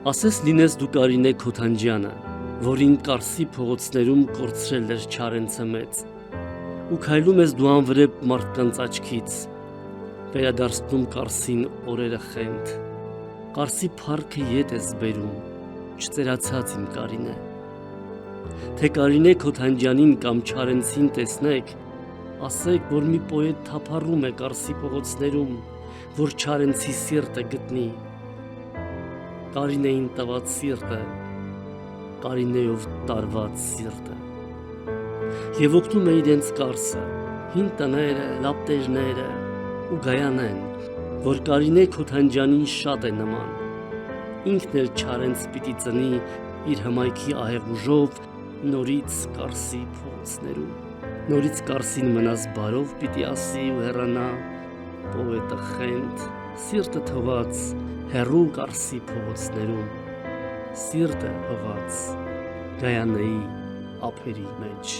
Ասես լինես դու Կարինե Քոթանջյանը, որին Կարսի փողոցներում կորցրել էր Չարենցը մեծ, ու քայլում ես դու անվրեպ մարդկանց աչքից, վերադարձնում Կարսին օրերը խենթ, Կարսի փառքը ետ ես բերում, չծերացած իմ Կարինե, թե Կարինե Քոթանջյանին կամ Չարենցին տեսնեք, ասեք, որ մի պոետ թափառում է Կարսի փողոցներում, որ Չարենցի սիրտը գտնի, Կարինեին տված սիրտը, Կարինեով տարված սիրտը, և օգնում է իրենց Կարսը, հին տները, լապտերները ու Գայանեն, որ Կարինե Քոթանջյանին շատ է նման, ինքն էլ Չարենց պիտի ծնի իր հմայքի ահեղ ուժով նորից Կարսի փողոցներում, նորից Կարսին մնաս բարով պիտի ասի ու հեռանա, պոետը խենթ, սիրտը թված, հեռու Կարսի փողոցներում, սիրտը հղած Գայանեի ափերի մեջ։